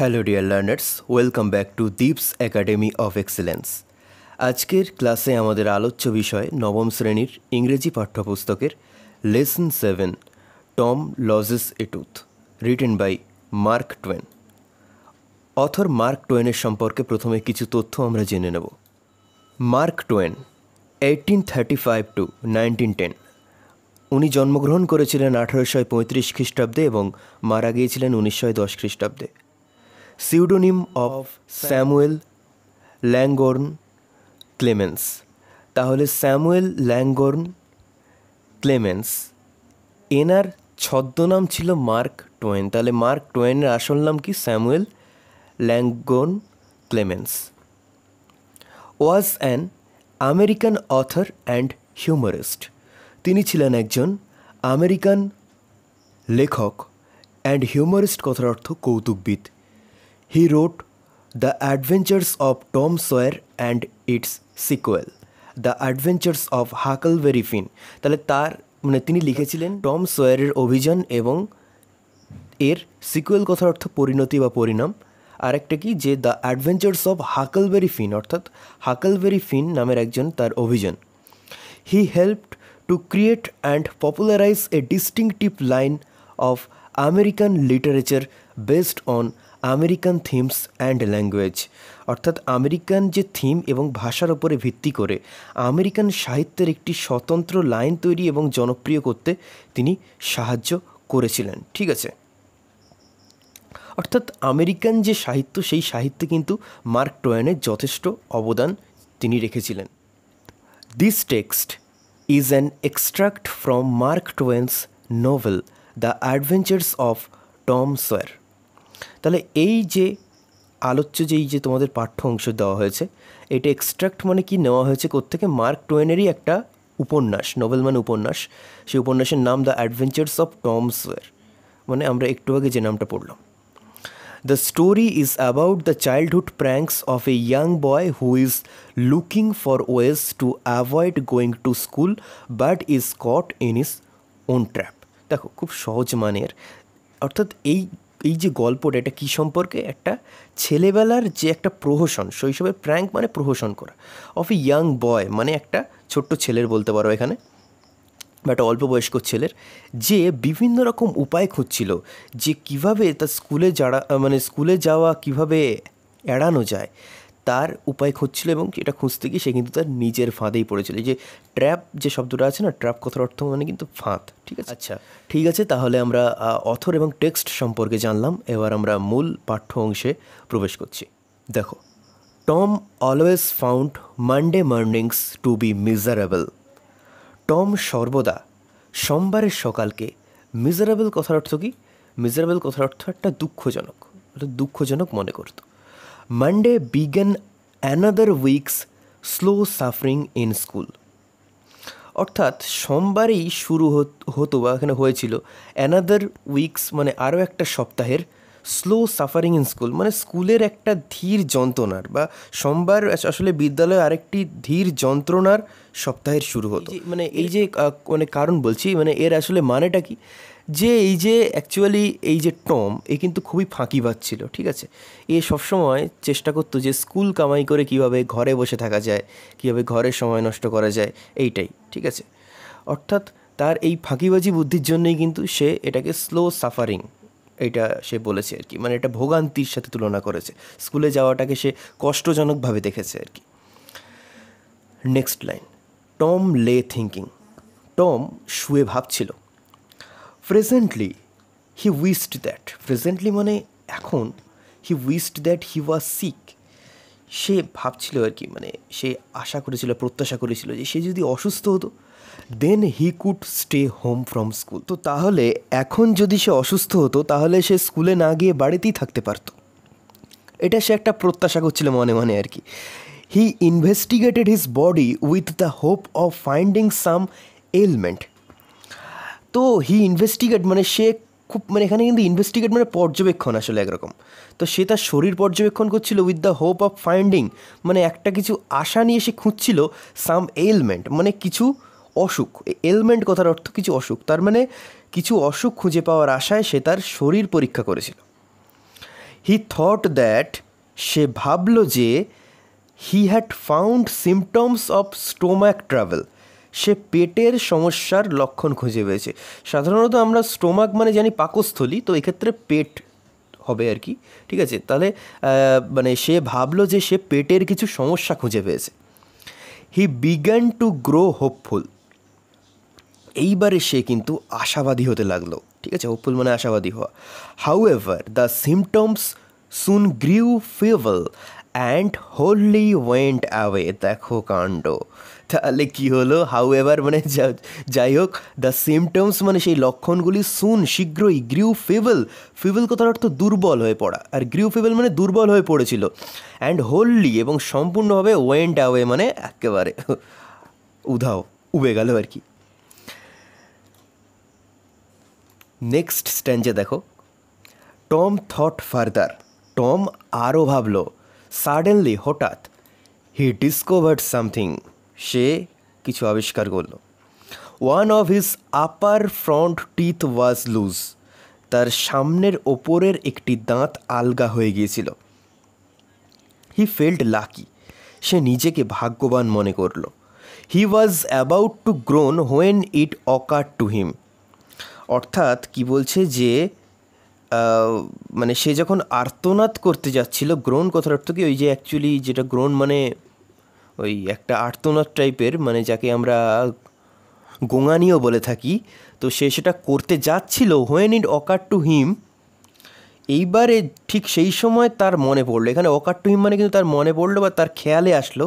Hello dear learners, welcome back to Deep's academy of excellence. আজকের ক্লাসে আমাদের আলোচ্য বিষয় নবম শ্রেণীর ইংরেজি পাঠ্যপুস্তকের lesson 7 Tom loses a tooth, written by Mark Twain. Author Mark টোয়েনের সম্পর্কে প্রথমে কিছু তথ্য আমরা জেনে নেব। মার্ক টোয়েন 1835 টু 1910, উনি জন্মগ্রহণ করেছিলেন 1835 খ্রিস্টাব্দে এবং মারা গিয়েছিলেন 1910 খ্রিস্টাব্দে। Pseudonym of Samuel Langhorne Clemens. তাহলে স্যামুয়েল ল্যাঙ্গর্ন ক্লেমেন্স, এনার ছদ্মনাম ছিল মার্ক টোয়েন। তাহলে মার্ক টোয়েনের আসল নাম কি? Samuel Langhorne Clemens. Was an American author and humorist. তিনি ছিলেন একজন আমেরিকান লেখক অ্যান্ড হিউমারিস্ট কথার অর্থ কৌতুকবিদ। He wrote The Adventures of Tom Sawyer and its sequel, The Adventures of Huckleberry Finn। তাহলে তার তিনি লিখেছিলেন টম সয়ারের অভিযান এবং এর সিকুয়েল কথার অর্থ পরিণতি বা পরিণাম। আরেকটা কি, যে দ্য অ্যাডভেঞ্চার্স অফ হাকলবেরি ফিন, অর্থাৎ হাকলবেরি ফিন নামের একজন তার অভিযান। He helped to create and popularize a distinctive line of American literature based on American themes and language, অর্থাৎ আমেরিকান যে থিম এবং ভাষার ওপরে ভিত্তি করে আমেরিকান সাহিত্যের একটি স্বতন্ত্র লাইন তৈরি এবং জনপ্রিয় করতে তিনি সাহায্য করেছিলেন। ঠিক আছে, অর্থাৎ আমেরিকান যে সাহিত্য, সেই সাহিত্যে কিন্তু মার্ক টোয়েনের যথেষ্ট অবদান তিনি রেখেছিলেন। This text is an extract from Mark Twain's novel the adventures of Tom Sawyer. তাহলে এই যে আলোচ্য যে তোমাদের পাঠ্য অংশ দেওয়া হয়েছে, এটা এক্সট্রাক্ট মানে কি নেওয়া হয়েছে কোত্থেকে? মার্ক টোয়েনেরই একটা উপন্যাস, নোভেল মানে উপন্যাস। সেই উপন্যাসের নাম the adventures of Tom Sawyer, মানে আমরা একটু আগে যে নামটা পড়লাম। The story is about the childhood pranks of a young boy who is looking for ways to avoid going to school but is caught in his own trap. দেখো, খুব সহজ মানের, অর্থাৎ এই যে গল্পটা, এটা কী সম্পর্কে? একটা ছেলেবেলার যে একটা প্রহসন, শৈশবের প্র্যাঙ্ক মানে প্রহসন করা, অফ এ ইয়াং বয় মানে একটা ছোট্ট ছেলের বলতে পারো এখানে, বা একটা অল্প বয়স্ক ছেলের, যে বিভিন্ন রকম উপায় খুঁজছিল যে কিভাবে তার স্কুলে যাওয়া কিভাবে এড়ানো যায়, তার উপায় খুঁজছিল। এবং এটা খুঁজতে গিয়ে সে কিন্তু তার নিজের ফাঁদেই পড়েছিল। যে ট্র্যাপ যে শব্দটা আছে না, ট্র্যাপ কথার অর্থ মানে কিন্তু ফাঁদ। ঠিক আছে, আচ্ছা ঠিক আছে, তাহলে আমরা অথর এবং টেক্সট সম্পর্কে জানলাম। এবার আমরা মূল পাঠ্য অংশে প্রবেশ করছি। দেখো, Tom always found Monday mornings to be miserable. Tom সর্বদা সোমবারের সকালকে, মিজারেবল কথার অর্থ কি? মিজারেবল কথার অর্থ একটা দুঃখজনক মনে করত। Monday began another week's slow suffering in school, অর্থাৎ সোমবারেই শুরু হতো বা এখানে হয়েছিল অ্যানাদার উইকস মানে আরও একটা সপ্তাহের, স্লো সাফারিং ইন স্কুল মানে স্কুলের একটা ধীর যন্ত্রণার, বা সোমবার আসলে বিদ্যালয়ে আরেকটি ধীর যন্ত্রণার সপ্তাহের শুরু হতো। মানে এই যে মানে কারণ বলছি, মানে এর আসলে মানেটা কি, যে এই যে অ্যাকচুয়ালি এই যে টম, এ কিন্তু খুবই ফাঁকিবাজ ছিল। ঠিক আছে, এ সবসময় চেষ্টা করতো যে স্কুল কামাই করে কীভাবে ঘরে বসে থাকা যায়, কীভাবে ঘরের সময় নষ্ট করা যায়, এইটাই। ঠিক আছে, অর্থাৎ তার এই ফাঁকিবাজি বুদ্ধির জন্যই কিন্তু সে এটাকে স্লো সাফারিং, এটা সে বলেছে আর কি, মানে এটা ভোগান্তির সাথে তুলনা করেছে। স্কুলে যাওয়াটাকে সে কষ্টজনকভাবে দেখেছে আর কি। Next line, Tom lay thinking. Tom শুয়ে ভাবছিল। Presently he wished that, presently মানে এখন, he wished that he was sick. সে ভাবছিল আর কি, মানে সে আশা করেছিল, প্রত্যাশা করেছিল যে সে যদি অসুস্থ হতো, then he could stay home from school. তো তাহলে এখন যদি সে অসুস্থ হতো, তাহলে সে স্কুলে না গিয়ে বাড়িতেই থাকতে পারত। এটা সে একটা প্রত্যাশা করছিল মনে মনে আর কি। He investigated his body with the hope of finding some ailment. তো হি ইনভেস্টিগেট মানে সে খুব, মানে এখানে কিন্তু ইনভেস্টিগেট মানে পর্যবেক্ষণ আসলে একরকম। তো সে তার শরীর পর্যবেক্ষণ করছিল with the hope of finding, মানে একটা কিছু আশা নিয়ে সে খুঁজছিল সাম এলমেন্ট মানে কিছু অসুখ। এলমেন্ট কথার অর্থ কিছু অসুখ, তার মানে কিছু অসুখ খুঁজে পাওয়ার আশায় সে তার শরীর পরীক্ষা করেছিল। হি থট দ্যাট, সে ভাবল যে he had found symptoms of stomach travel, সে পেটের সমস্যার লক্ষণ খুঁজে পেয়েছে। সাধারণত আমরা স্টোমাক মানে জানি পাকস্থলী, তো এক্ষেত্রে পেট হবে আর কি, ঠিক আছে। তাহলে মানে সে ভাবলো যে সে পেটের কিছু সমস্যা খুঁজে পেয়েছে। হি বিগ্যান টু গ্রো হোপফুল, এইবারে সে কিন্তু আশাবাদী হতে লাগলো, ঠিক আছে। হোপফুল মানে আশাবাদী হওয়া। However the symptoms soon grew feeble and wholly went away. দেখো কাণ্ড, তাহলে কী হলো? হাউএভার মানে যাই হোক, দ্য সিমটমস মানে সেই লক্ষণগুলি সুন শীঘ্রই, গ্রিউ ফিভল, ফিভল কথার অর্থ দুর্বল হয়ে পড়া, আর গ্রিউ ফিভল মানে দুর্বল হয়ে পড়েছিল। অ্যান্ড হোললি এবং সম্পূর্ণভাবে ওয়েন্ট অ্যাওয়ে মানে একেবারে উধাও, উবে গেল আর কি। নেক্সট স্ট্যান্জে দেখো, টম থট ফার্দার, টম আরও ভাবল। সাডেনলি, হঠাৎ, হি ডিসকভার্ড সামথিং, সে কিছু আবিষ্কার করল। One of his upper front teeth was loose, তার সামনের ওপরের একটি দাঁত আলগা হয়ে গিয়েছিল। হি ফেল্ট লাকি, সে নিজেকে ভাগ্যবান মনে করল। He was about to groan when it occur to him, অর্থাৎ কি বলছে যে মানে সে যখন আর্তনাদ করতে যাচ্ছিল, গ্রোন কথার অর্থ কি, ওই যে অ্যাকচুয়ালি যেটা গ্রোন মানে ওই একটা আর্তনাদ টাইপের, মানে যাকে আমরা গোঙানিও বলে থাকি, তো সে সেটা করতে যাচ্ছিল। হোয়েন ইট অকার টু হিম, এইবারে ঠিক সেই সময় তার মনে পড়লো, এখানে অকার টু হিম মানে কিন্তু তার মনে পড়লো বা তার খেয়ালে আসলো।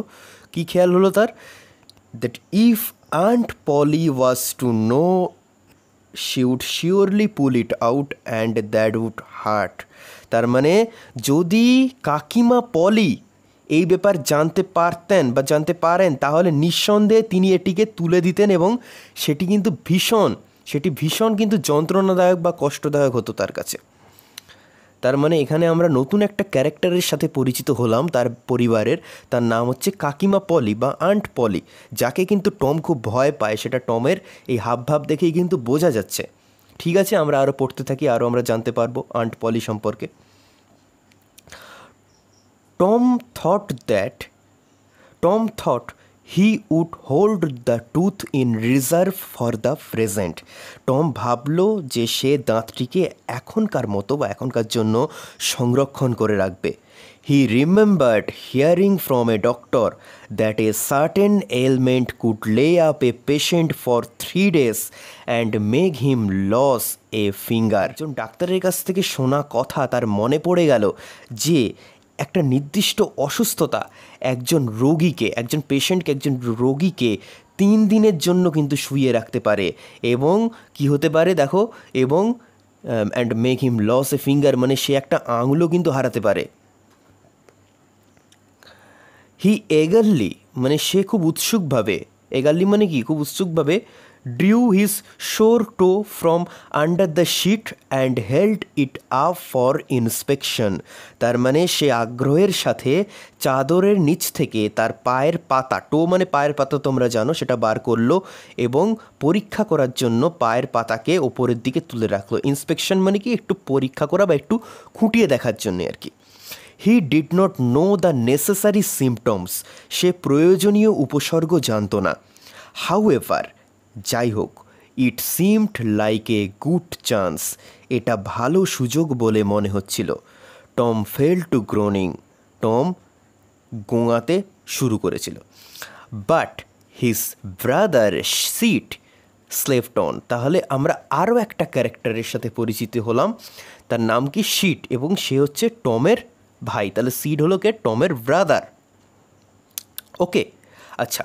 কি খেয়াল হলো তার? That if Aunt Polly was to know she would surely pull it out and that would hurt. তার মানে যদি কাকিমা পলি এই ব্যাপার জানতে পারতেন বা জানতে পারেন, তাহলে নিঃসন্দেহে তিনি এটিকে তুলে দিতেন এবং সেটি ভীষণ কিন্তু যন্ত্রণাদায়ক বা কষ্টদায়ক হতো তার কাছে। তার মানে এখানে আমরা নতুন একটা ক্যারেক্টারের সাথে পরিচিত হলাম তার পরিবারের, তার নাম হচ্ছে কাকিমা পলি বা আন্ট পলি, যাকে কিন্তু টম খুব ভয় পায়, সেটা টমের এই হাবভাব দেখেই কিন্তু বোঝা যাচ্ছে। ঠিক আছে, আমরা আরও পড়তে থাকি, আরও আমরা জানতে পারবো আন্ট পলি সম্পর্কে। Tom thought he would hold the tooth in reserve for the present. টম ভাবল যে সে দাঁতটিকে এখনকার মতো বা এখনকার জন্য সংরক্ষণ করে রাখবে। He remembered hearing from a doctor that a certain ailment could lay up a patient for 3 days and make him lose a finger. একজন ডাক্তারের কাছ থেকে শোনা কথা তার মনে পড়ে গেল যে একটা নির্দিষ্ট অসুস্থতা একজন রোগীকে 3 দিনের জন্য কিন্তু শুইয়ে রাখতে পারে, এবং কি হতে পারে দেখো, এবং and make him lose a finger মানে সে একটা আঙুলও কিন্তু হারাতে পারে। হি এগারলি মানে সে খুব উৎসুকভাবে, এগারলি মানে কি, খুব উৎসুকভাবে, drew his sore toe from under the sheet and held it up for inspection. তার মানে সে আগ্রহের সাথে চাদরের নিচ থেকে তার পায়ের পাতা, টো মানে পায়ের পাতা তোমরা জানো, সেটা বার করলো এবং পরীক্ষা করার জন্য পায়ের পাতাকে ওপরের দিকে তুলে রাখলো। ইন্সপেকশন মানে কি, একটু পরীক্ষা করা বা একটু খুঁটিয়ে দেখার জন্য আর কি। He did not know the necessary symptoms, সে প্রয়োজনীয় উপসর্গ জানত না। হাউএভার, যাই হোক, it seemed like a good chance, এটা ভালো সুযোগ বলে মনে হচ্ছিল। Tom fell to groaning, Tom গোঙাতে শুরু করেছিল। But his brother Sid slept on. তাহলে আমরা আরও একটা ক্যারেক্টারের সাথে পরিচিত হলাম, তার নাম কি, শিট, এবং সে হচ্ছে টমের ভাই। তাহলে সিড হলো কে, টমের ব্রাদার। ওকে, আচ্ছা,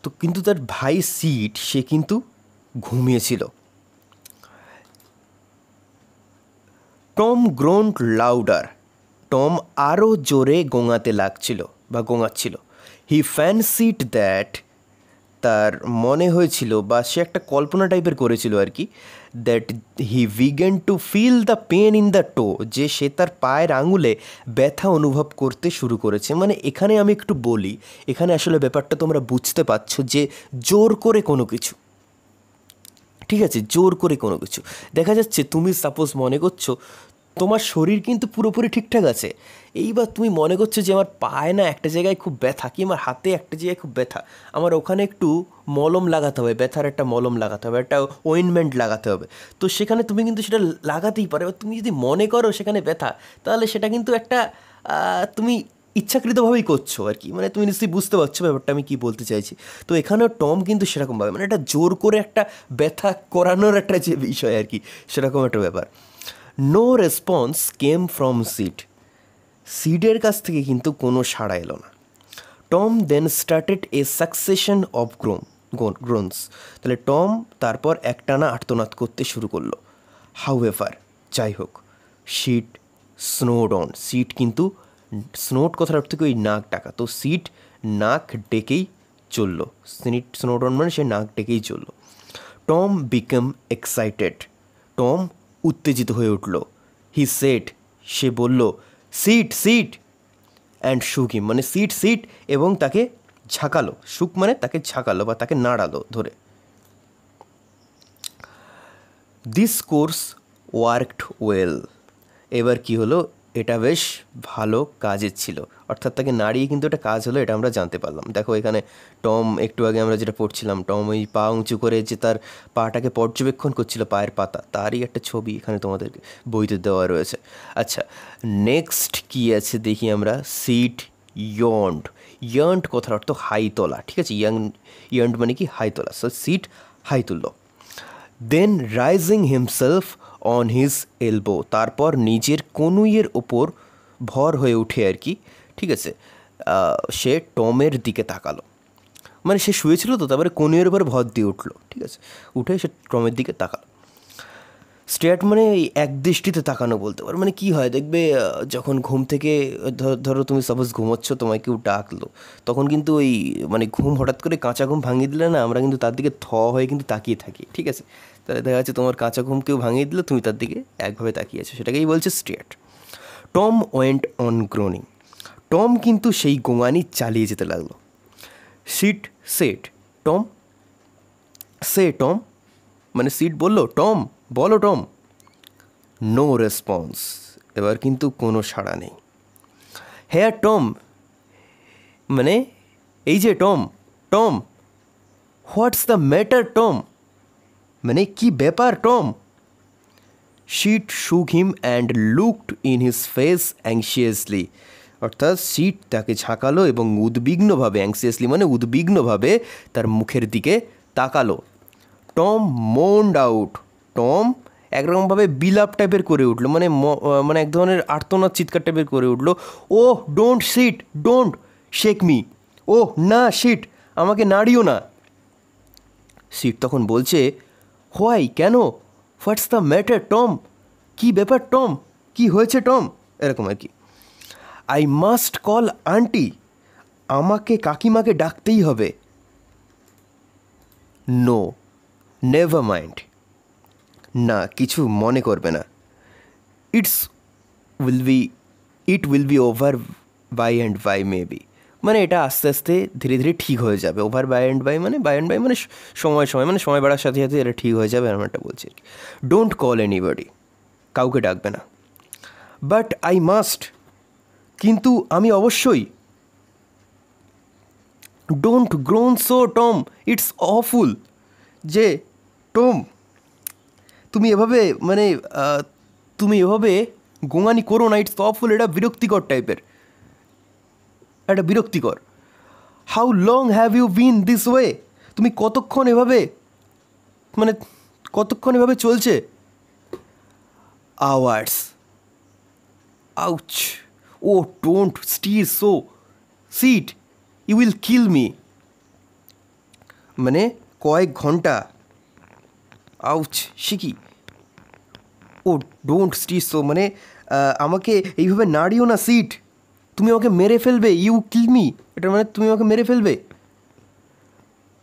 তো কিন্তু তার ভাই সিড সে কিন্তু ঘুমিয়েছিল। টম গ্রোন্ড লাউডার, টম আরও জোরে গোঙাতে লাগছিল বা গোঙাচ্ছিল। হি ফ্যান্সিড দ্যাট, তার মনে হয়েছিল বা সে একটা কল্পনা টাইপের করেছিল আর কি, that he began to feel the pain in the toe, যে সে তার পায়ের আঙুলে ব্যথা অনুভব করতে শুরু করেছে। মানে এখানে আমি একটু বলি, এখানে আসলে ব্যাপারটা তোমরা বুঝতে পারছো যে জোর করে কোনো কিছু, ঠিক আছে, জোর করে কোনো কিছু দেখা যাচ্ছে, তুমি সাপোজ মনে করছো তোমার শরীর কিন্তু পুরোপুরি ঠিকঠাক আছে, এইবার তুমি মনে করছো যে আমার পায়ে না একটা জায়গায় খুব ব্যথা, কি আমার হাতে একটা জায়গায় খুব ব্যথা, আমার ওখানে একটু মলম লাগাতে হবে, ব্যথার একটা মলম লাগাতে হবে, একটা ওয়েনমেন্ট লাগাতে হবে। তো সেখানে তুমি কিন্তু সেটা লাগাতেই পারো। এবার তুমি যদি মনে করো সেখানে ব্যথা, তাহলে সেটা কিন্তু একটা তুমি ইচ্ছাকৃতভাবেই করছো আর কি, মানে তুমি নিশ্চয়ই বুঝতে পারছো ব্যাপারটা আমি কী বলতে চাইছি। তো এখানেও টম কিন্তু সেরকমভাবে, মানে এটা জোর করে একটা ব্যথা করানোর একটা যে বিষয় আর কি, সেরকম একটা ব্যাপার। No response came from Sid, সিডের কাছ থেকে কিন্তু কোনো সাড়া এলো না। Tom then started a succession of groans, তাহলে টম তারপর একটানা আর্তনাদ করতে শুরু করলো। হাউএভার, যাই হোক, সিড স্নোড অন, সিড কিন্তু, স্নোড কথার অর্থ থেকে ওই নাক ডাকা, তো সিড নাক ডেকেই চলল, স্নোড অন মানে সে নাক ডেকেই চলল। টম বিকাম এক্সাইটেড, টম উত্তেজিত হয়ে উঠল। হি সেড, সে বলল, সিট সিট অ্যান্ড শুক হিম, মানে সিট সিট, এবং তাকে ঝাঁকালো, শুক মানে তাকে ঝাঁকালো বা তাকে নাড়ালো ধরে। দিস কোর্স ওয়ার্কড ওয়েল, এবার কি হলো, এটা বেশ ভালো কাজের ছিল, অর্থাৎ তাকে নাড়িয়ে কিন্তু এটা কাজ হলো, এটা আমরা জানতে পারলাম। দেখো এখানে টম, একটু আগে আমরা যেটা পড়ছিলাম, টম ওই পা উঁচু করে যে তার পাটাকে পর্যবেক্ষণ করছিল, পায়ের পাতা, তারই একটা ছবি এখানে তোমাদের বইতে দেওয়া রয়েছে। আচ্ছা, নেক্সট কি আছে দেখি আমরা। সিট ইয়ন্ড, ইয়ন্ড কথার অর্থ হাই তোলা, ঠিক আছে, ইয়ন্ড মানে কি হাই তোলা, সো সিট হাই তুলল। Then rising himself on his elbow, তারপর নিজের কনুইয়ের ওপর ভর হয়ে উঠে আর কি, ঠিক আছে, সে টমের দিকে তাকালো, মানে সে শুয়েছিল তো, তারপরে কনুইয়ের উপর ভর দিয়ে উঠলো, ঠিক আছে, উঠে সে টমের দিকে তাকালো। স্টেয়ার্ট মানে এই এক দৃষ্টিতে তাকানো বলতে পারো, মানে কী হয় দেখবে, যখন ঘুম থেকে ধরো তুমি সাপোজ ঘুমোচ্ছ, তোমায় কেউ ডাকলো, তখন কিন্তু ওই মানে ঘুম হঠাৎ করে কাঁচা ঘুম ভাঙিয়ে দিলে না, আমরা কিন্তু তার দিকে হয়ে কিন্তু তাকিয়ে থাকি, ঠিক আছে, তাহলে দেখা যাচ্ছে তোমার কাঁচা ঘুম কেউ ভাঙিয়ে দিলে, তুমি তার দিকে একভাবে তাকিয়ে আছো, সেটাকেই বলছে stared. Tom went on groaning, Tom কিন্তু সেই গোঙানি চালিয়ে যেতে লাগলো। সিট সেট, টম সে, টম মানে সিট বলল, টম বলো টম। নো রেসপন্স, এবার কিন্তু কোনো সাড়া নেই। হেয়ার টম, মানে এই যে Tom, Tom what's the matter Tom, মানে কি ব্যাপার Tom. Sid shook him and looked in his face anxiously, অর্থাৎ শিট তাকে ঝাঁকালো এবং উদ্বিগ্নভাবে, অ্যাংশিয়াসলি মানে উদ্বিগ্নভাবে তার মুখের দিকে তাকালো। টম মোন্ড আউট, টম একরকমভাবে বিলাপ টাইপের করে উঠলো, মানে মানে এক ধরনের আর্তনাদ চিৎকার টাইপের করে উঠলো। Oh don't Sid, don't shake me, oh না শিট, আমাকে নাড়িও না। শিট তখন বলছে, হোয়াই, কেন, হোয়াটস দ্য ম্যাটার টম, কী ব্যাপার টম, কী হয়েছে টম, এরকম আর কি। আই মাস্ট কল আন্টি, আমাকে কাকিমাকে ডাকতেই হবে। নো নেভার মাইন্ড, না কিছু মনে করবে না। It will be over by and by maybe, মানে এটা আস্তে আস্তে ধীরে ধীরে ঠিক হয়ে যাবে। ওভার বাই অ্যান্ড বাই মানে সময় সময়, মানে সময় বাড়ার সাথে সাথে এটা ঠিক হয়ে যাবে, এরকম একটা বলছি। ডোন্ট কল এনিবডি, কাউকে ডাকবে না। বাট আই মাস্ট, কিন্তু আমি অবশ্যই। Don't grown so Tom, it's awful, যে টম তুমি এভাবে মানে তুমি এভাবে গোঙানি করো না, ইটস অফুল, এটা বিরক্তিকর টাইপের, এটা বিরক্তিকর। How long have you been this way, তুমি কতক্ষণ এভাবে, মানে কতক্ষণ এভাবে চলছে। Hours, ouch, oh don't stir so, Sid you will kill me, মানে কয়েক ঘন্টা। আউচ, শিখি। ও ডোন্ট স্টির সো, মানে আমাকে এইভাবে নাড়িও না সিট, তুমি আমাকে মেরে ফেলবে, ইউ কিল মি, এটা মানে তুমি আমাকে মেরে ফেলবে।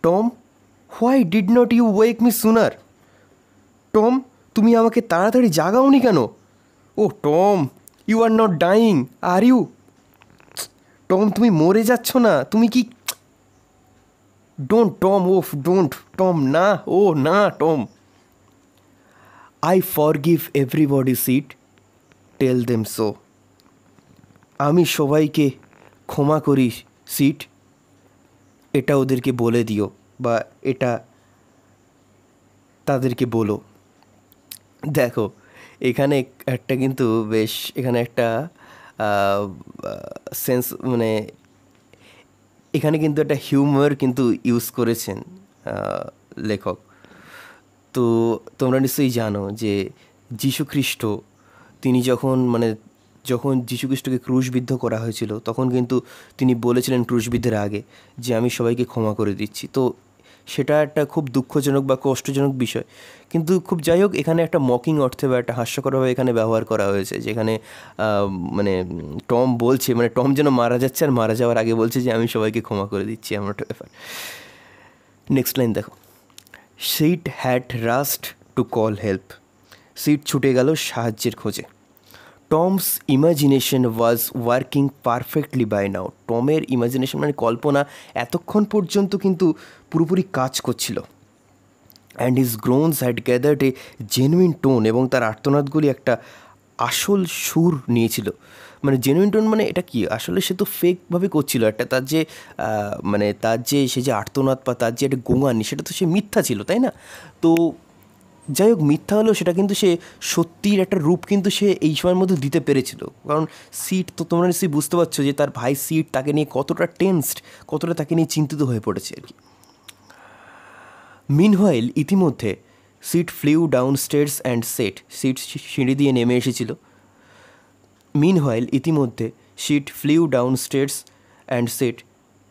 Tom why did not you wake me sooner, Tom তুমি আমাকে তাড়াতাড়ি জাগাওনি কেন। Oh Tom you are not dying are you, Tom তুমি মরে যাচ্ছ না, তুমি কি। ডোন্ট টম, ওফ ডোন্ট টম, না ও না Tom. I forgive everybody Sid, tell them so, আমি সবাইকে ক্ষমা করি সিট, এটা ওদেরকে বলে দিও বা এটা তাদেরকে বলো। দেখো এখানে একটা কিন্তু বেশ, এখানে একটা সেন্স মানে এখানে কিন্তু একটা হিউমার কিন্তু ইউজ করেছেন লেখক। তো তোমরা নিশ্চয়ই জানো যে যীশুখ্রিস্ট তিনি যখন যীশুখ্রিস্টকে ক্রুশবিদ্ধ করা হয়েছিল তখন কিন্তু তিনি বলেছিলেন ক্রুশবিদ্ধের আগে যে আমি সবাইকে ক্ষমা করে দিচ্ছি। তো সেটা একটা খুব দুঃখজনক বা কষ্টজনক বিষয়, কিন্তু খুব যাই হোক এখানে একটা মকিং অর্থে বা একটা হাস্যকরভাবে এখানে ব্যবহার করা হয়েছে, যেখানে মানে টম বলছে, মানে টম যেন মারা যাচ্ছে আর মারা যাওয়ার আগে বলছে যে আমি সবাইকে ক্ষমা করে দিচ্ছি, এমন একটা ব্যাপার। নেক্সট লাইন দেখো, Sid had rushed to call help, Sid ছুটে গেল সাহায্যের খোঁজে। Tom's imagination was working perfectly by now, টমের ইমাজিনেশন মানে কল্পনা এতক্ষণ পর্যন্ত কিন্তু পুরোপুরি কাজ করছিল। And his groans had gathered a genuine tone, এবং তার আর্তনাদগুলি একটা আসল সুর নিয়েছিল। মানে জেনুইন টোন মানে এটা কি, আসলে সে তো ফেকভাবে করছিল একটা, তার যে সে যে আর্তনাদ বা তার যে একটা গোঙানি সেটা তো সে মিথ্যা ছিল, তাই না? তো যাই হোক মিথ্যা হলেও সেটা কিন্তু সে সত্যির একটা রূপ কিন্তু সে এই সময়ের মধ্যে দিতে পেরেছিল। কারণ সিট তো তোমরা নিশ্চয়ই বুঝতে পারছো যে তার ভাই সিট তাকে নিয়ে কতটা টেন্সড, কতটা তাকে নিয়ে চিন্তিত হয়ে পড়েছে আর কি। মিনহোয়াইল ইতিমধ্যে Sid flew down stairs and set, Sid সিঁড়ি দিয়ে নেমে এসেছিল। মিনহোয়াইল ইতিমধ্যে Sid flew down stairs and set,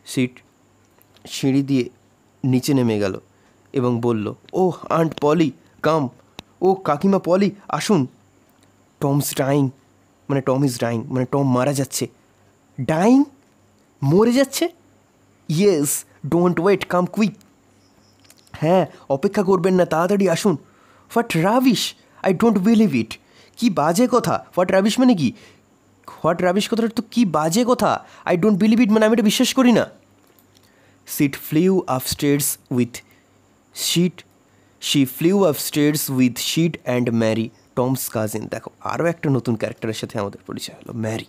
Sid সিঁড়ি দিয়ে নিচে নেমে গেল এবং বলল, ও আন্ট পলি কাম, ও কাকিমা পলি আসুন। টমস ডাইং, মানে টম ইজ ডাইং, মানে টম মারা যাচ্ছে। ডাইং, মরে যাচ্ছে? Yes, don't wait, come quick. হ্যাঁ, অপেক্ষা করবেন না, তাড়াতাড়ি আসুন। What rubbish, I don't believe it, কী বাজে কথা। হোয়াট রাবিশ মানে কি? হোয়াট রাবিশ কথাটা তো কী বাজে কথা। আই ডোন্ট বিলিভ ইট মানে আমি এটা বিশ্বাস করি না। Sid flew upstairs with sheet, she flew upstairs with sheet and Mary, Tom's cousin. দেখো আরও একটা নতুন ক্যারেক্টারের সাথে আমাদের পরিচয় হলো, ম্যারি।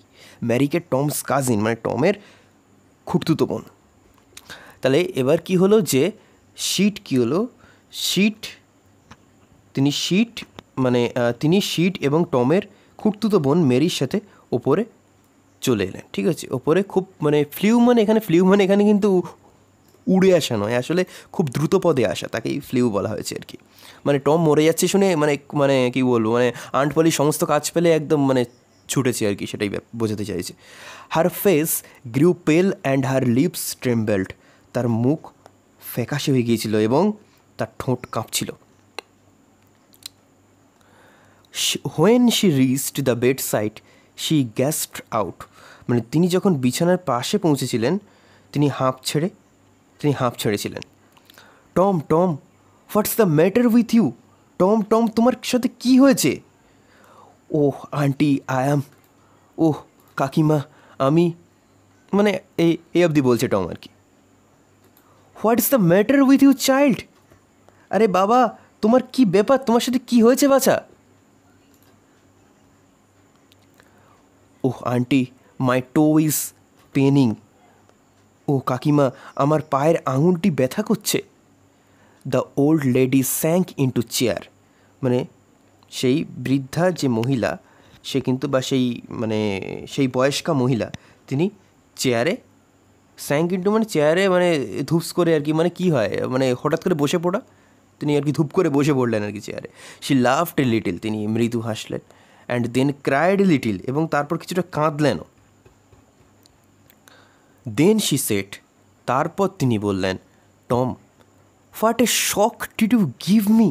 ম্যারিকে টমস কাজিন মানে টমের খুঁড়তুতো বোন। তাহলে এবার কি হলো যে শিট কি হলো, শিট তিনি শিট এবং টমের খুঁড়তুতো বোন মেরির সাথে ওপরে চলে এলেন। ঠিক আছে, ওপরে খুব মানে ফ্লিউ মানে এখানে কিন্তু উড়ে আসা নয়, আসলে খুব দ্রুত পদে আসা, তাকেই ফ্লিউ বলা হয়েছে আর কি। মানে টম মরে যাচ্ছে শুনে মানে কী বলবো, মানে আন্ট পলি সমস্ত কাজ পেলে একদম মানে ছুটেছে আর কি, সেটাই বোঝাতে চাইছে। হার ফেস গ্রিউ পেল অ্যান্ড হার লিপস ট্রেম্বেল্ড, তার মুখ ফ্যাকাশে হয়ে গিয়েছিল এবং তার ঠোঁট কাঁপছিল। When she reached the bedside she gasped out, মানে তিনি যখন বিছানার পাশে পৌঁছেছিলেন তিনি হাঁপ ছেড়েছিলেন। Tom Tom, what's the matter with you? Tom Tom, তোমার সাথে কী হয়েছে? ওহ আন্টি আই অ্যাম, ওহ কাকিমা আমি, মানে এই অবধি বলছে টম আর কি। What is the matter with you child? আরে বাবা তোমার কি ব্যাপার, তোমার সাথে কি হয়েছে বাচ্চা? Oh auntie my toe is paining, ও কাকিমা আমার পায়ের আঙুলটি ব্যথা করছে। The old lady sank into chair, মানে সেই বৃদ্ধা যে মহিলা সে কিন্তু বা সেই বয়স্কা মহিলা তিনি চেয়ারে স্যাঙ্ক ইন্টু মানে চেয়ারে মানে ধূপস করে আর কি, মানে কী হয় মানে হঠাৎ করে বসে পড়া, তিনি আর কি ধূপ করে বসে পড়লেন আর কি চেয়ারে। শি লাভড এ লিটিল, তিনি মৃদু হাসলেন। And then cried a little, এবং তারপর কিছুটা কাঁদলেনও। দেন শি সেট, তারপর তিনি বললেন, Tom what a shock did you give me,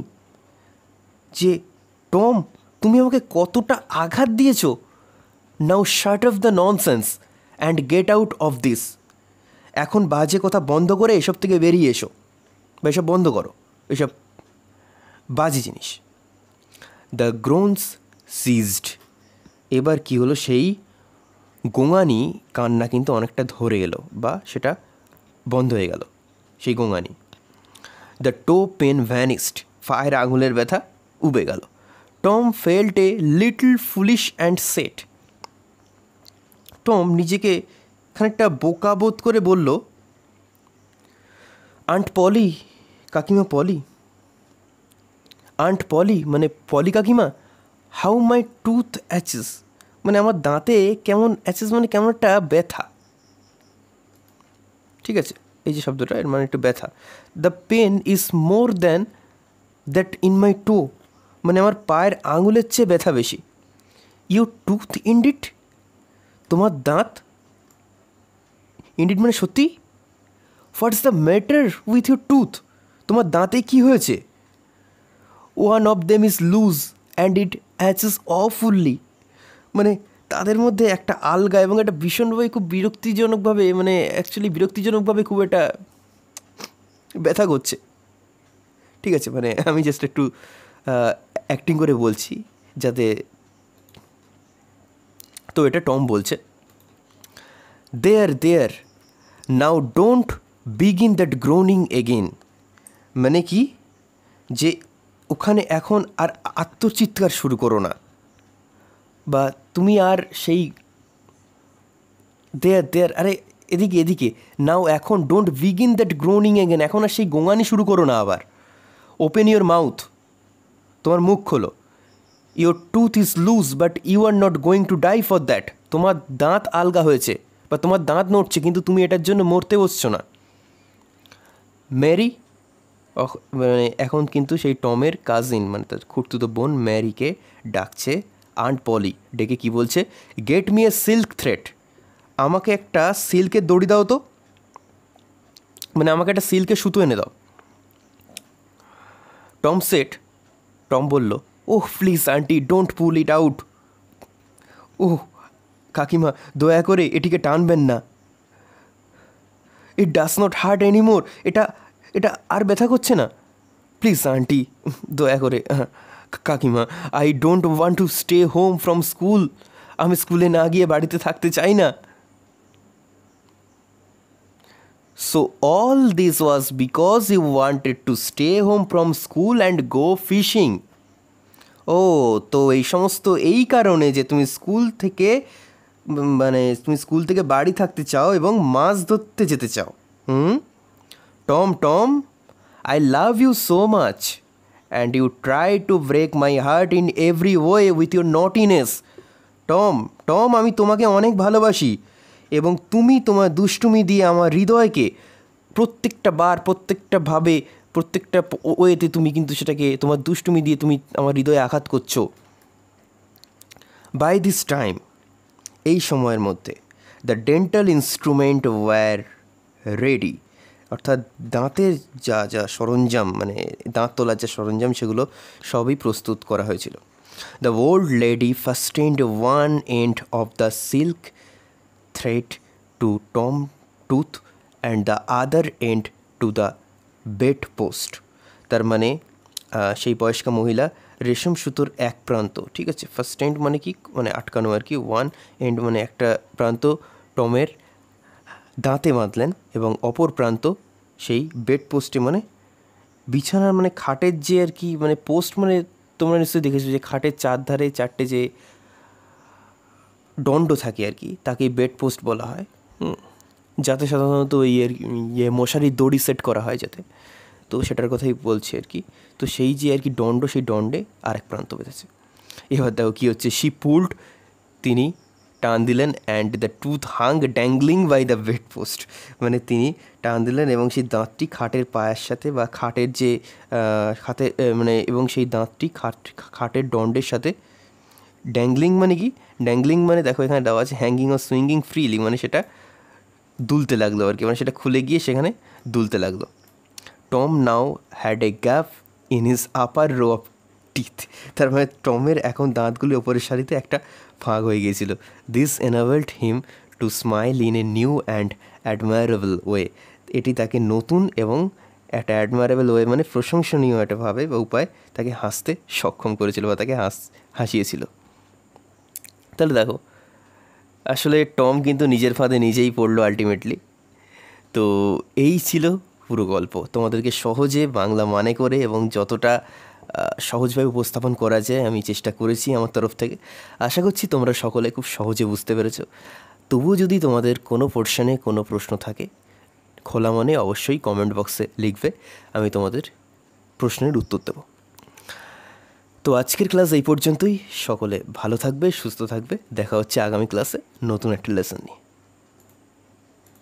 যে টম তুমি আমাকে কতটা আঘাত দিয়েছ। Now shut off the nonsense and get out of this, এখন বাজে কথা বন্ধ করে এসব থেকে বেরিয়ে এসো, বা এসব বন্ধ করো, এসব বাজে জিনিস। দ্য গ্রোনস সিজড, এবার কি হলো, সেই গোঙানি কান্না কিন্তু অনেকটা ধরে এলো বা সেটা বন্ধ হয়ে গেল সেই গোঙানি। দ্য টো পেন ভ্যানিস্ট, পায়ের আঙুলের ব্যথা উবে গেল। Tom felt a little foolish and set. Tom নিজেকে খানিকটা বোকা বোধ করে বলল, আন্ট পলি, কাকিমা পলি, আন্ট পলি মানে পলি কাকিমা, হাউ মাই টুথ অ্যাচেস, মানে আমার দাঁতে কেমন অ্যাচেস মানে কেমন একটা ব্যথা। ঠিক আছে, এই যে শব্দটা এর মানে একটু ব্যথা। The pain is more than that in my toe, মানে আমার পায়ের আঙুলের চেয়ে ব্যথা বেশি। ইউ টুথ ইন্ডিট, তোমার দাঁত, ইন্ডিট মানে সত্যি। What's the matter with your tooth, তোমার দাঁতে কী হয়েছে? One of them is loose and it aches awfully, মানে তাদের মধ্যে একটা আলগা এবং একটা ভীষণভাবে খুব বিরক্তিজনকভাবে, মানে অ্যাকচুয়ালি বিরক্তিজনকভাবে খুব একটা ব্যথা করছে। ঠিক আছে, মানে আমি জাস্ট একটু অ্যাক্টিং করে বলছি যাতে। তো এটা টম বলছে, there now don't begin that groaning again, মানে কি যে ওখানে এখন আর আত্মচিৎকার শুরু করো না, বা তুমি আর সেই দেয়ার আরে এদিকে নাও, এখন don't begin that groaning again, এখন আর সেই গোঙানি শুরু করো না আবার। ওপেন ইউর মাউথ, তোমার মুখ খোলো। Your tooth is loose but you are not going to die for that, তোমার দাঁত আলগা হয়েছে বা তোমার দাঁত নড়ছে, কিন্তু তুমি এটার জন্য মরতে বসছো না। ম্যারি, মানে এখন কিন্তু সেই টমের কাজিন মানে তার খুড়তুতো বোন ম্যারিকে ডাকছে আন্ট পলি, ডেকে কি বলছে, get me a silk thread, আমাকে একটা সিল্কের দড়ি দাও তো, মানে আমাকে একটা সিল্কের সুতো এনে দাও। টম বলল, oh please auntie don't pull it out, ওহ কাকিমা দয়া করে এটিকে টানবেন না। It does not hurt anymore, এটা আর ব্যথা করছে না। প্লিজ আন্টি, দয়া করে। কাকিমা, I don't want to stay home from school, আমি স্কুলে না গিয়ে বাড়িতে থাকতে চাই না। So all this was because you wanted to stay home from school and go fishing. ও, তো এই সমস্ত এই কারণে যে তুমি স্কুল থেকে বাড়ি থাকতে চাও এবং মাছ ধরতে যেতে চাও। Tom, I love you so much and you try to break my heart in every way with your naughtiness. Tom, আমি তোমাকে অনেক ভালোবাসি এবং তুমি তোমার দুষ্টুমি দিয়ে আমার হৃদয়কে প্রত্যেকটা ওয়েতে তুমি কিন্তু সেটাকে তোমার দুষ্টুমি দিয়ে তুমি আমার হৃদয়ে আঘাত করছো। বাই দিস টাইম, এই সময়ের মধ্যে, the dental instrument were ready, অর্থাৎ দাঁতের যা সরঞ্জাম, মানে দাঁত তোলার যা সরঞ্জাম, সেগুলো সবই প্রস্তুত করা হয়েছিল। The old lady fastened one end of the silk thread to Tom tooth and the other end to the bedpost. তার মানে সেই বয়স্কা মহিলা রেশম সুতোর এক প্রান্ত, ঠিক আছে, ফার্স্ট এন্ড মানে কি, মানে আটকানো আর কি, ওয়ান এন্ড মানে একটা প্রান্ত টমের দাঁতে বাঁধলেন এবং অপর প্রান্ত সেই বেড পোস্টে, মানে বিছানার মানে খাটের যে আর কি, মানে পোস্ট মানে তোমরা নিশ্চয়ই দেখেছো যে খাটের চারধারে চারটে যে দণ্ড থাকে আর কি, তাকে বেড পোস্ট বলা হয়। যাতে সাধারণত মশারির দড়ি সেট করা হয় যাতে, তো সেটার কথাই বলছি আর কি। তো সেই যে আর কি দণ্ড, সেই দণ্ডে আরেক প্রান্ত বেঁধেছে। এবার দেখো কী হচ্ছে, শি পুলড, তিনি টান দিলেন, and the tooth hung dangling by the bedpost, মানে তিনি টান দিলেন এবং সেই দাঁতটি খাটের পায়ের সাথে বা খাটের যে মানে এবং সেই দাঁতটি খাটের দণ্ডের সাথে ড্যাংলিং মানে কি, ড্যাংলিং মানে দেখো এখানে দেওয়া আছে হ্যাঙ্গিং ও সুইঙ্গিং ফ্রিলি, মানে সেটা দুলতে লাগলো আর কি, মানে সেটা খুলে গিয়ে সেখানে দুলতে লাগলো। Tom now had a gap in his upper row of teeth, তার মানে টমের এখন দাঁতগুলি ওপরের সারিতে একটা ফাঁক হয়ে গিয়েছিল। This enabled him to smile in a new and admirable way, এটি তাকে নতুন এবং একটা অ্যাডমায়ারেবল ওয়ে মানে প্রশংসনীয় একটা ভাবে বা উপায় তাকে হাসতে সক্ষম করেছিল বা তাকে হাসিয়েছিল। তাহলে দেখো, আসলে টম কিন্তু নিজের ফাঁদে নিজেই পড়লো আলটিমেটলি। তো এই ছিল পুরো গল্প, তোমাদেরকে সহজে বাংলা মানে করে এবং যতটা সহজভাবে উপস্থাপন করা যায় আমি চেষ্টা করেছি আমার তরফ থেকে। আশা করছি তোমরা সকলে খুব সহজে বুঝতে পেরেছো। তবুও যদি তোমাদের কোনো পোর্শনে কোনো প্রশ্ন থাকে, খোলা মনে অবশ্যই কমেন্ট বক্সে লিখবে, আমি তোমাদের প্রশ্নের উত্তর দেব। তো আজকের ক্লাস এই পর্যন্তই। সকলে ভালো থাকবে, সুস্থ থাকবে। দেখা হচ্ছে আগামী ক্লাসে নতুন একটা লেসন নিয়ে।